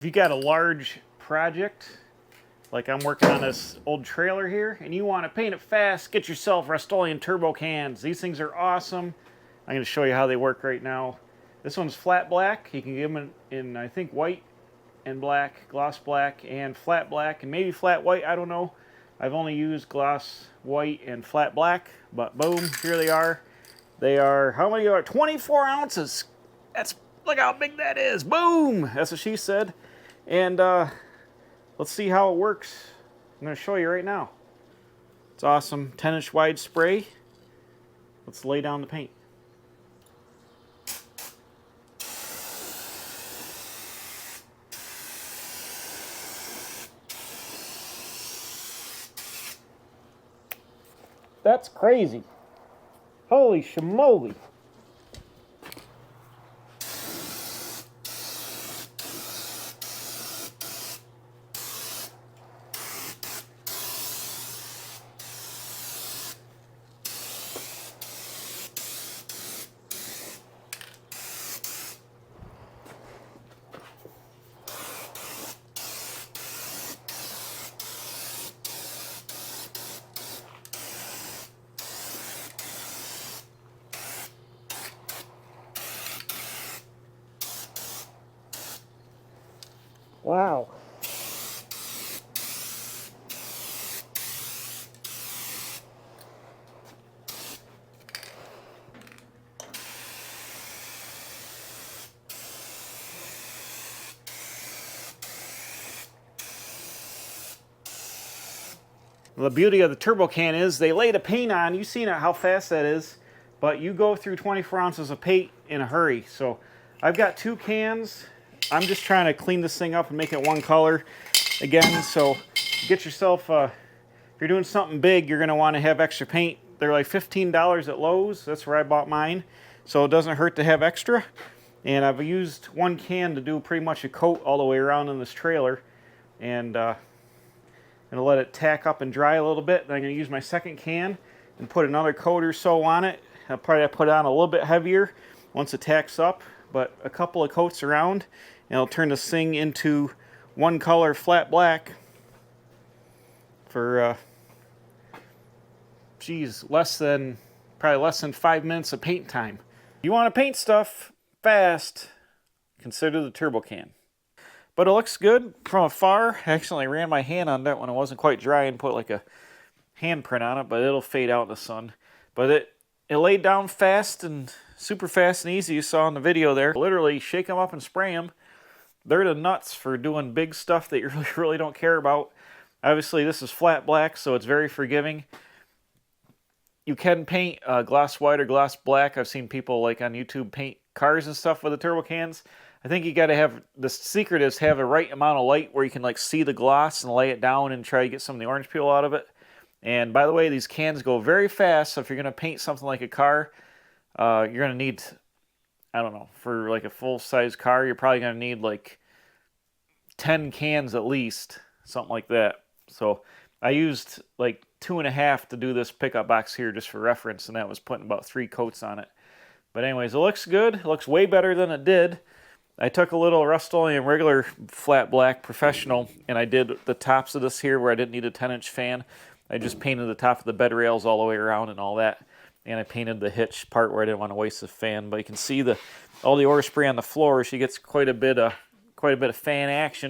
If you got a large project, like I'm working on this old trailer here, and you want to paint it fast, get yourself Rustoleum Turbo-cans. These things are awesome. I'm going to show you how they work right now. This one's flat black. You can get them in I think, white and black, gloss black, and flat black, and maybe flat white, I don't know. I've only used gloss white and flat black, but boom, here they are. They are, how many are? 24 ounces. Look how big that is. Boom! That's what she said. And let's see how it works. I'm going to show you right now. It's awesome. 10-inch wide spray. Let's lay down the paint. That's crazy. Holy shamoly. Wow. The beauty of the turbo can is they lay the paint on. You've seen how fast that is, but you go through 24 ounces of paint in a hurry. So I've got 2 cans. I'm just trying to clean this thing up and make it one color again. So get yourself, if you're doing something big, you're going to want to have extra paint. They're like $15 at Lowe's. That's where I bought mine. So it doesn't hurt to have extra. And I've used 1 can to do pretty much a coat all the way around in this trailer. And I'm going to let it tack up and dry a little bit. Then I'm going to use my 2nd can and put another coat or so on it. I'll probably put it on a little bit heavier once it tacks up, but a couple of coats around, and I'll turn this thing into one color flat black for, geez, probably less than 5 minutes of paint time. If you want to paint stuff fast, consider the turbo can. But it looks good from afar. I accidentally ran my hand on that when it wasn't quite dry and put like a handprint on it, but it'll fade out in the sun. But it laid down fast and super fast and easy. You saw in the video there. Literally shake them up and spray them. They're the nuts for doing big stuff that you really don't care about. Obviously this is flat black, so it's very forgiving. You can paint gloss white or gloss black. I've seen people like on YouTube paint cars and stuff with the turbo cans. I think you got to have, the secret is have a right amount of light where you can like see the gloss and lay it down and try to get some of the orange peel out of it. And by the way, these cans go very fast, so if you're going to paint something like a car, you're going to need, I don't know, for like a full-size car, you're probably going to need like 10 cans at least, something like that. So I used like 2.5 to do this pickup box here just for reference, and that was putting about 3 coats on it. But anyways, it looks good. It looks way better than it did. I took a little Rustoleum regular flat black professional, and I did the tops of this here where I didn't need a 10-inch fan. I just painted the top of the bed rails all the way around and all that. And I painted the hitch part where I didn't want to waste the fan. But you can see all the overspray on the floor. She gets quite a bit of fan action.